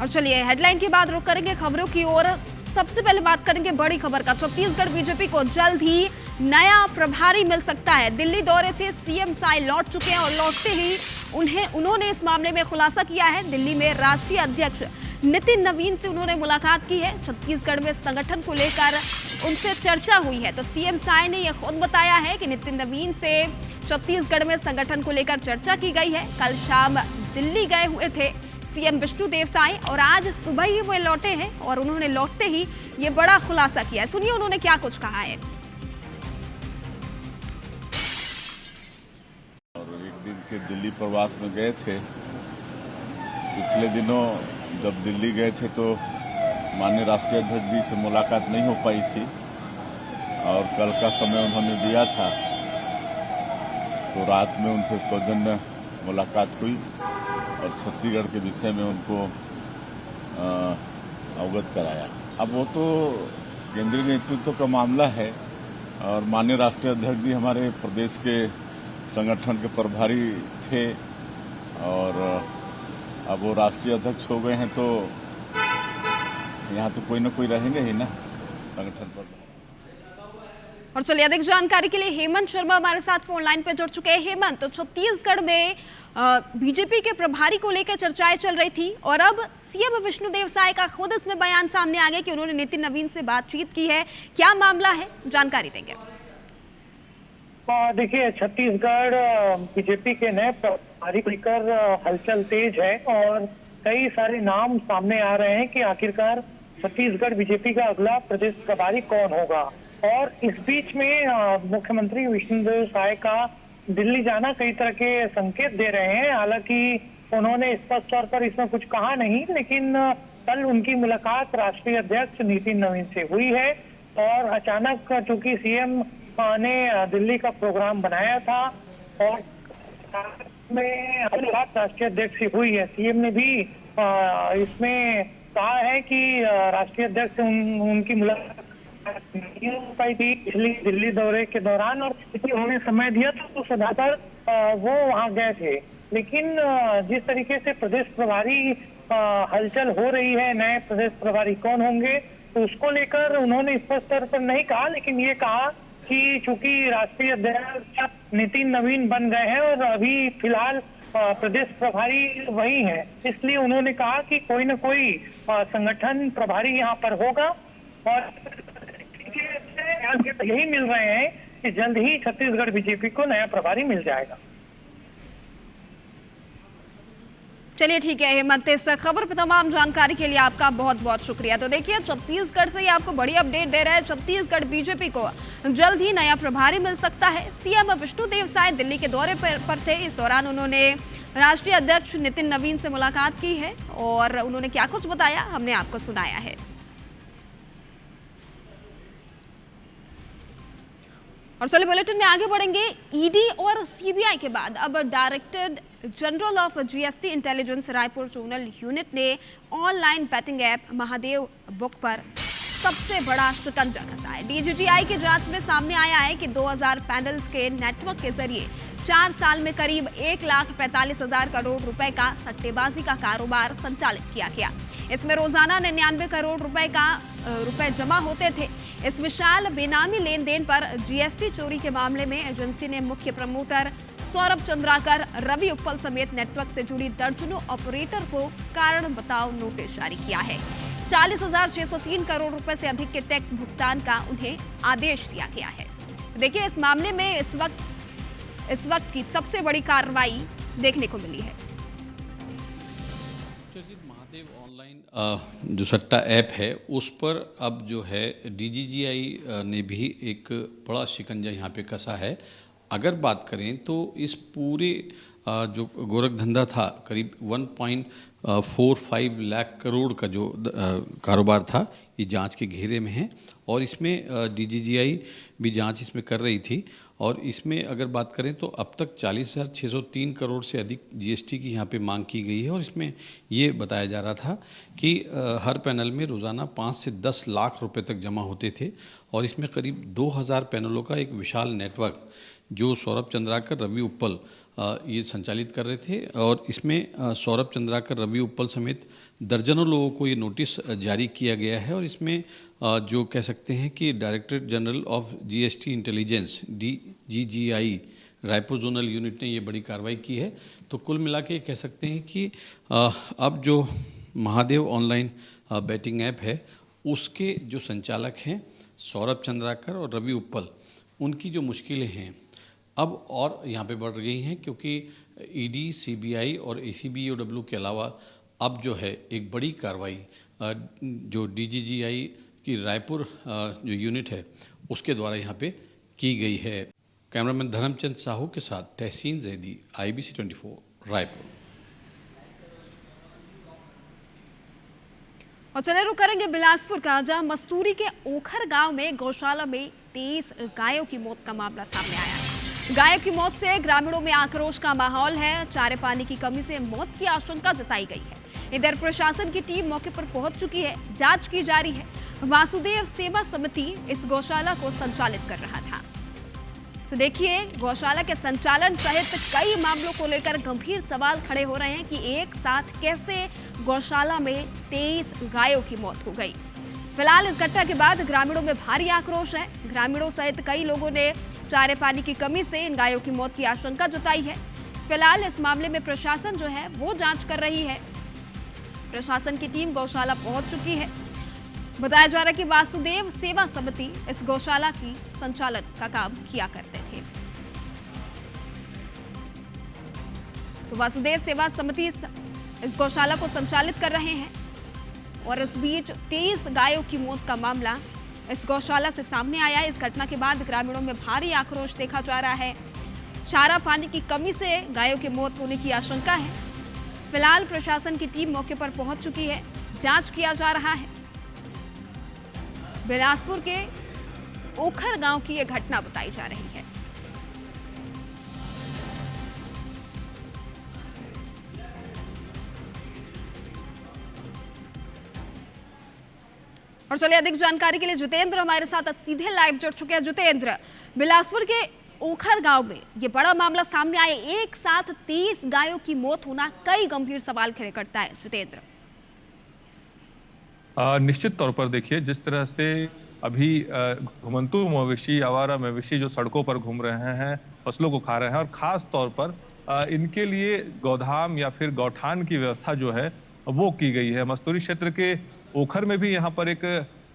और चलिए हेडलाइन की बात रुक करेंगे खबरों की ओर। सबसे पहले बात करेंगे बड़ी खबर का। छत्तीसगढ़ बीजेपी को जल्द ही नया प्रभारी मिल सकता है। दिल्ली दौरे से सीएम साय लौट चुके हैं और लौटते ही उन्होंने इस मामले में खुलासा किया है। दिल्ली में राष्ट्रीय अध्यक्ष नितिन नवीन से उन्होंने मुलाकात की है। छत्तीसगढ़ में संगठन को लेकर उनसे चर्चा हुई है। तो सीएम साय ने यह खुद बताया है कि नितिन नवीन से छत्तीसगढ़ में संगठन को लेकर चर्चा की गई है। कल शाम दिल्ली गए हुए थे सीएम विष्णुदेव साय और आज सुबह ही वो लौटे हैं और उन्होंने लौटते ही ये बड़ा खुलासा किया है। सुनिए उन्होंने क्या कुछ कहा है। और एक दिन के दिल्ली प्रवास में गए थे। पिछले दिनों जब दिल्ली गए थे तो माननीय राष्ट्रीय अध्यक्ष जी से मुलाकात नहीं हो पाई थी और कल का समय उन्होंने दिया था, तो रात में उनसे सौजन्य मुलाकात हुई और छत्तीसगढ़ के विषय में उनको अवगत कराया। अब वो तो केंद्रीय नेतृत्व का मामला है और माननीय राष्ट्रीय अध्यक्ष जी हमारे प्रदेश के संगठन के प्रभारी थे और अब वो राष्ट्रीय अध्यक्ष हो गए हैं तो यहाँ तो कोई ना कोई रहेंगे ही ना संगठन पर। और चलिए अधिक जानकारी के लिए हेमंत शर्मा हमारे साथ फोन लाइन पर जुड़ चुके हैं। हेमंत, तो छत्तीसगढ़ में बीजेपी के प्रभारी को लेकर चर्चाएं चल रही थी और अब सीएम विष्णुदेव साय का खुद इसमें बयान सामने आ गया कि उन्होंने नितिन नवीन से बातचीत की है। क्या मामला है, जानकारी देंगे। देखिए, छत्तीसगढ़ बीजेपी के नए प्रभारी को लेकर हलचल तेज है और कई सारे नाम सामने आ रहे हैं कि आखिरकार छत्तीसगढ़ बीजेपी का अगला प्रदेश प्रभारी कौन होगा। और इस बीच में मुख्यमंत्री विष्णुदेव साय का दिल्ली जाना कई तरह के संकेत दे रहे हैं। हालांकि उन्होंने स्पष्ट तौर पर इसमें कुछ कहा नहीं, लेकिन कल उनकी मुलाकात राष्ट्रीय अध्यक्ष नितिन नवीन से हुई है और अचानक चूंकि सीएम ने दिल्ली का प्रोग्राम बनाया था और में मुलाकात राष्ट्रीय अध्यक्ष से हुई है। सीएम ने भी इसमें कहा है कि राष्ट्रीय अध्यक्ष से उनकी मुलाकात नहीं हो पाई थी पिछली दिल्ली दौरे के दौरान और इसलिए उन्होंने समय दिया था तो सदा पर वो वहां गए थे। लेकिन जिस तरीके से प्रदेश प्रभारी हलचल हो रही है, नए प्रदेश प्रभारी कौन होंगे, तो उसको लेकर उन्होंने स्पष्ट तौर पर नहीं कहा, लेकिन ये कहा कि चूंकि राष्ट्रीय अध्यक्ष नितिन नवीन बन गए हैं और अभी फिलहाल प्रदेश प्रभारी वही है, इसलिए उन्होंने कहा कि कोई न कोई संगठन प्रभारी यहाँ पर होगा और यही मिल रहे हैं कि जल्द ही छत्तीसगढ़ बीजेपी को नया प्रभारी मिल जाएगा। चलिए ठीक है हेमंत, इस खबर पर तमाम जानकारी के लिए आपका बहुत बहुत शुक्रिया। तो देखिए छत्तीसगढ़ से ये आपको बड़ी अपडेट दे रहा है। छत्तीसगढ़ बीजेपी को जल्द ही नया प्रभारी मिल सकता है। सीएम विष्णुदेव साय दिल्ली के दौरे पर थे। इस दौरान उन्होंने राष्ट्रीय अध्यक्ष नितिन नवीन से मुलाकात की है और उन्होंने क्या कुछ बताया हमने आपको सुनाया है। और चलिए बुलेटिन में आगे बढ़ेंगे। ईडी और सीबीआई के बाद अब director general of GST intelligence Raipur zonal unit ने online betting app Mahadev book पर सबसे बड़ा शिकंजा कसा है। डीजीजीआई की जांच में सामने आया है कि 2000 पैनल्स के नेटवर्क के जरिए 4 साल में करीब 1,45,000 करोड़ रुपए का सट्टेबाजी का कारोबार संचालित किया गया। इसमें रोजाना 99 करोड़ रुपए जमा होते थे। इस विशाल बेनामी लेन देन पर जीएसटी चोरी के मामले में एजेंसी ने मुख्य प्रमोटर सौरभ चंद्राकर, रवि उप्पल समेत नेटवर्क से जुड़ी दर्जनों ऑपरेटर को कारण बताओ नोटिस जारी किया है। 40,603 करोड़ रुपए से अधिक के टैक्स भुगतान का उन्हें आदेश दिया गया है। देखिए इस मामले में इस वक्त की सबसे बड़ी कार्रवाई देखने को मिली है। महादेव ऑनलाइन जो सट्टा ऐप है उस पर अब जो है डीजीजीआई ने भी एक बड़ा शिकंजा यहाँ पे कसा है। अगर बात करें तो इस पूरे जो गोरख धंधा था करीब 1.45 लाख करोड़ का जो कारोबार था, ये जांच के घेरे में है और इसमें डीजीजीआई भी जांच इसमें कर रही थी। और इसमें अगर बात करें तो अब तक 40,603 करोड़ से अधिक जीएसटी की यहाँ पे मांग की गई है और इसमें ये बताया जा रहा था कि हर पैनल में रोज़ाना 5 से 10 लाख रुपए तक जमा होते थे और इसमें करीब 2000 पैनलों का एक विशाल नेटवर्क जो सौरभ चंद्राकर, रवि उप्पल ये संचालित कर रहे थे और इसमें सौरभ चंद्राकर, रवि उप्पल समेत दर्जनों लोगों को ये नोटिस जारी किया गया है। और इसमें जो कह सकते हैं कि director general of GST intelligence DGGI Raipur zonal unit ने ये बड़ी कार्रवाई की है। तो कुल मिला के कह सकते हैं कि अब जो महादेव ऑनलाइन बैटिंग ऐप है उसके जो संचालक हैं सौरभ चंद्राकर और रवि उप्पल, उनकी जो मुश्किलें हैं अब और यहाँ पे बढ़ गई हैं, क्योंकि ED, CBI और ACBOW के अलावा अब जो है एक बड़ी कार्रवाई जो DGGI की रायपुर जो यूनिट है उसके द्वारा यहाँ पे की गई है। कैमरामैन धर्मचंद साहू के साथ तहसीन जैदी, IBC 24 रायपुर। और चले रुक करेंगे बिलासपुर का, जहां मस्तूरी के ओखर गांव में गौशाला में 23 गायों की मौत का मामला सामने आया है। गायों की मौत से ग्रामीणों में आक्रोश का माहौल है। चारे पानी की कमी से मौत की आशंका जताई गई है। इधर प्रशासन की टीम मौके पर पहुंच चुकी है, जांच की जा रही है। वासुदेव सेवा समिति इस गौशाला को संचालित कर रहा था। तो देखिए, गौशाला के संचालन सहित कई मामलों को लेकर गंभीर सवाल खड़े हो रहे हैं कि एक साथ कैसे गौशाला में 23 गायों की मौत हो गई। फिलहाल इस घटना के बाद ग्रामीणों में भारी आक्रोश है। ग्रामीणों सहित कई लोगों ने चारे पानी की कमी से इन गायों की मौत की आशंका जताई है। फिलहाल इस मामले में प्रशासन जो है वो जांच कर रही है। प्रशासन की टीम गौशाला पहुंच चुकी है। बताया जा रहा है कि वासुदेव सेवा समिति इस गौशाला की संचालन का काम किया करते थे। तो वासुदेव सेवा समिति इस गौशाला को संचालित कर रहे हैं। और इस बीच 23 गायों की मौत का मामला इस गौशाला से सामने आया। इस घटना के बाद ग्रामीणों में भारी आक्रोश देखा जा रहा है। चारा पानी की कमी से गायों की मौत होने की आशंका है। फिलहाल प्रशासन की टीम मौके पर पहुंच चुकी है, जांच किया जा रहा है। बिलासपुर के ओखर गांव की यह घटना बताई जा रही है। और चलिए अधिक जानकारी के लिए जितेंद्र हमारे साथ सीधे लाइव जुड़ चुके हैं। जितेंद्र, बिलासपुर के ओखर गांव में ये बड़ा मामला सामने आया, एक साथ 23 गायों की मौत होना कई गंभीर सवाल खड़े करता है। जितेंद्र, निश्चित तौर पर देखिए, जिस तरह से अभी घुमंतू मवेशी, आवारा मवेशी जो सड़कों पर घूम रहे हैं, फसलों को खा रहे हैं, और खास तौर पर इनके लिए गोधाम या फिर गौठान की व्यवस्था जो है वो की गई है। मस्तूरी क्षेत्र के ओखर में भी यहाँ पर एक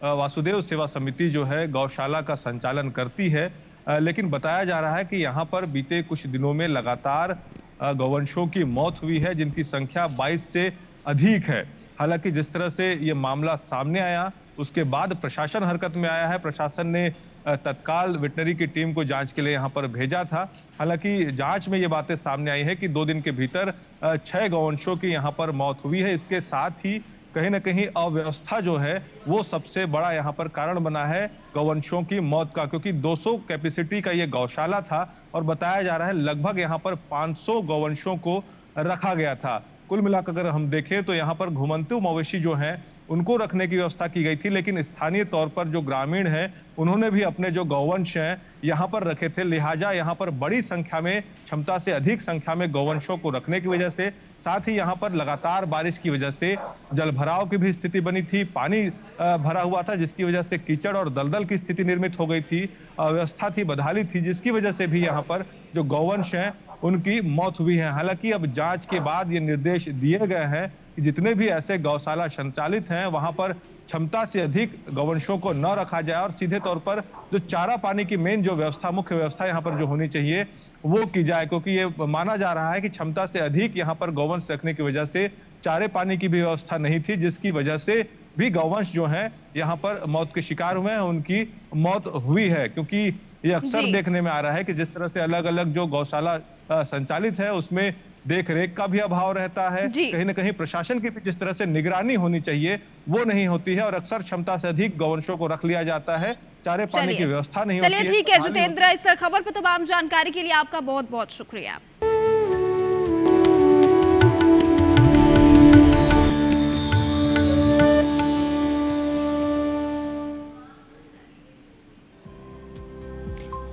वासुदेव सेवा समिति जो है गौशाला का संचालन करती है, लेकिन बताया जा रहा है कि यहाँ पर बीते कुछ दिनों में लगातार गौवंशों की मौत हुई है, जिनकी संख्या 22 से अधिक है। हालांकि जिस तरह से ये मामला सामने आया उसके बाद प्रशासन हरकत में आया है। प्रशासन ने तत्काल वेटनरी की टीम को जांच के लिए यहाँ पर भेजा था। हालांकि जांच में ये बातें सामने आई है कि 2 दिन के भीतर 6 गौवंशों की यहाँ पर मौत हुई है। इसके साथ ही कहीं ना कहीं अव्यवस्था जो है वो सबसे बड़ा यहाँ पर कारण बना है गौवंशों की मौत का, क्योंकि 200 कैपेसिटी का ये गौशाला था और बताया जा रहा है लगभग यहाँ पर 500 गौवंशों को रखा गया था। कुल मिलाकर अगर हम देखें तो यहाँ पर घुमंतू मवेशी जो हैं उनको रखने की व्यवस्था की गई थी, लेकिन स्थानीय तौर पर जो ग्रामीण हैं उन्होंने भी अपने जो गौवंश हैं यहाँ पर रखे थे। लिहाजा यहाँ पर बड़ी संख्या में, क्षमता से अधिक संख्या में गौवंशों को रखने की वजह से, साथ ही यहाँ पर लगातार बारिश की वजह से जलभराव की भी स्थिति बनी थी, पानी भरा हुआ था, जिसकी वजह से कीचड़ और दलदल की स्थिति निर्मित हो गई थी, अव्यवस्था थी, बदहाली थी, जिसकी वजह से भी यहाँ पर जो गौवंश हैं उनकी मौत हुई है। हालांकि अब जांच के बाद ये निर्देश दिए गए हैं कि जितने भी ऐसे गौशाला संचालित हैं वहां पर क्षमता से अधिक गौवंशों को न रखा जाए और सीधे तौर पर जो चारा पानी की मेन जो व्यवस्था, मुख्य व्यवस्था यहाँ पर जो होनी चाहिए वो की जाए, क्योंकि ये माना जा रहा है कि क्षमता से अधिक यहाँ पर गौवंश रखने की वजह से चारे पानी की भी व्यवस्था नहीं थी, जिसकी वजह से भी गौवंश जो है यहाँ पर मौत के शिकार हुए हैं, उनकी मौत हुई है। क्योंकि ये अक्सर देखने में आ रहा है कि जिस तरह से अलग अलग जो गौशाला संचालित है उसमें देख रेख का भी अभाव रहता है, कहीं ना कहीं प्रशासन की भी जिस तरह से निगरानी होनी चाहिए वो नहीं होती है और अक्सर क्षमता से अधिक गौवंशों को रख लिया जाता है, चारे पानी की व्यवस्था नहीं होती है। चलिए ठीक है जितेंद्र, इस खबर पर तमाम जानकारी के लिए आपका बहुत बहुत शुक्रिया।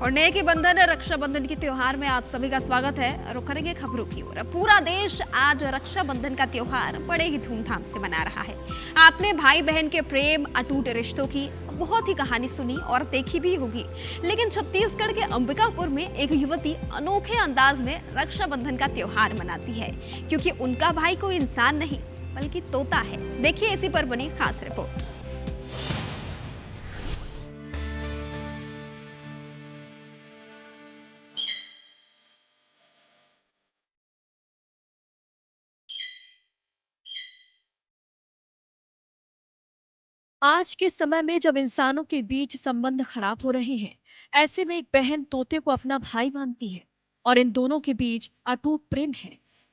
और और नए के बंधन रक्षाबंधन के त्योहार में आप सभी का स्वागत है। रुक करेंगे खबरों की ओर। पूरा देश आज रक्षाबंधन का त्योहार बड़े ही धूमधाम से मना रहा है। आपने भाई बहन के प्रेम, अटूट रिश्तों की बहुत ही कहानी सुनी और देखी भी होगी, लेकिन छत्तीसगढ़ के अंबिकापुर में एक युवती अनोखे अंदाज में रक्षाबंधन का त्योहार मनाती है, क्योंकि उनका भाई कोई इंसान नहीं बल्कि तोता है। देखिए इसी पर बनी खास रिपोर्ट। आज के समय में जब इंसानों के बीच संबंध खराब हो रहे हैं, ऐसे में एक बहन तोते को अपना भाई मानती है और इन दोनों के बीच अटूट प्रेम है।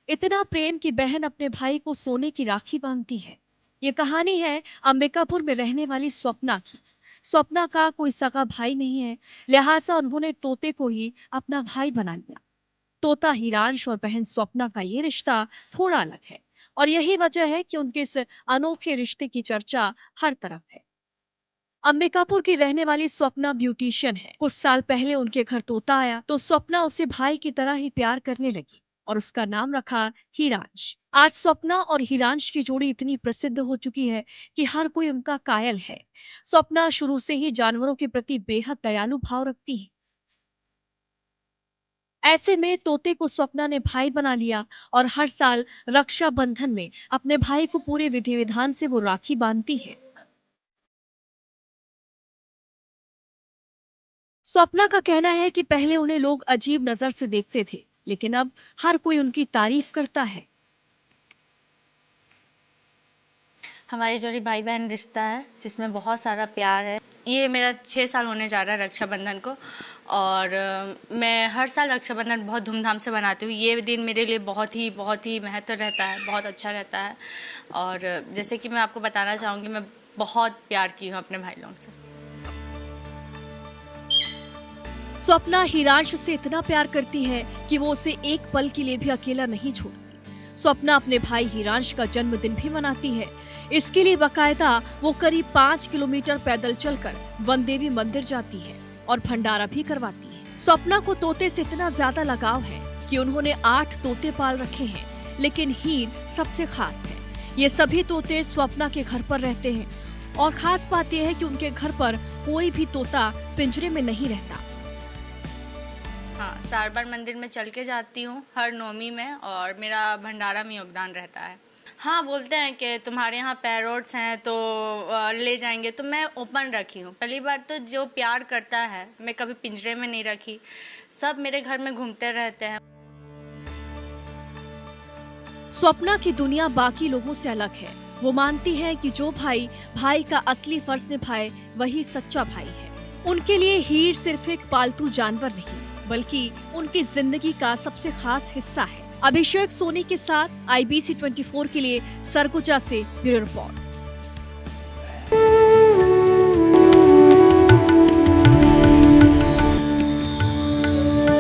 इतना प्रेम कि बहन अपने भाई को सोने की राखी बांधती है। ये कहानी है अंबिकापुर में रहने वाली स्वप्ना की। स्वप्ना का कोई सगा भाई नहीं है, लिहाजा उन्होंने तोते को ही अपना भाई बना लिया। तोता हिरांश और बहन स्वप्ना का ये रिश्ता थोड़ा अलग है और यही वजह है कि उनके इस अनोखे रिश्ते की चर्चा हर तरफ है। अंबिकापुर की रहने वाली स्वप्ना ब्यूटिशियन है। कुछ साल पहले उनके घर तोता आया तो स्वप्ना उसे भाई की तरह ही प्यार करने लगी और उसका नाम रखा हिरांश। आज स्वप्ना और हिरांश की जोड़ी इतनी प्रसिद्ध हो चुकी है कि हर कोई उनका कायल है। स्वप्ना शुरू से ही जानवरों के प्रति बेहद दयालु भाव रखती है। ऐसे में तोते को स्वप्ना ने भाई बना लिया और हर साल रक्षाबंधन में अपने भाई को पूरे विधि विधान से वो राखी बांधती है। स्वप्ना का कहना है कि पहले उन्हें लोग अजीब नजर से देखते थे, लेकिन अब हर कोई उनकी तारीफ करता है। हमारी जोड़ी भाई बहन रिश्ता है जिसमें बहुत सारा प्यार है। ये मेरा 6 साल होने जा रहा है रक्षाबंधन को और मैं हर साल रक्षाबंधन बहुत धूमधाम से मनाती हूँ। ये दिन मेरे लिए बहुत ही महत्व रहता है, बहुत अच्छा रहता है। और जैसे कि मैं आपको बताना चाहूँगी, मैं बहुत प्यार की हूँ अपने भाई लोगों से। स्वप्ना हिरांश से इतना प्यार करती है कि वो उसे एक पल के लिए भी अकेला नहीं छोड़ती। स्वप्ना अपने भाई हिरांश का जन्मदिन भी मनाती है। इसके लिए बकायदा वो करीब 5 किलोमीटर पैदल चलकर वन देवी मंदिर जाती है और भंडारा भी करवाती है। स्वप्ना को तोते से इतना ज्यादा लगाव है कि उन्होंने 8 तोते पाल रखे हैं, लेकिन हीर सबसे खास है। ये सभी तोते स्वप्ना के घर पर रहते हैं और खास बात यह है कि उनके घर पर कोई भी तोता पिंजरे में नहीं रहता। हाँ, सारबार मंदिर में चल के जाती हूँ हर नवमी में और मेरा भंडारा में योगदान रहता है। हाँ, बोलते हैं कि तुम्हारे यहाँ पैरोट्स हैं तो ले जाएंगे, तो मैं ओपन रखी हूँ। पहली बार तो जो प्यार करता है, मैं कभी पिंजरे में नहीं रखी, सब मेरे घर में घूमते रहते हैं। स्वप्ना की दुनिया बाकी लोगों से अलग है। वो मानती है कि जो भाई का असली फर्ज निभाए वही सच्चा भाई है। उनके लिए हीर सिर्फ एक पालतू जानवर नहीं बल्कि उनकी जिंदगी का सबसे खास हिस्सा है। अभिषेक सोनी के साथ IBC 24 के लिए सरगुजा से ब्यूरो रिपोर्ट।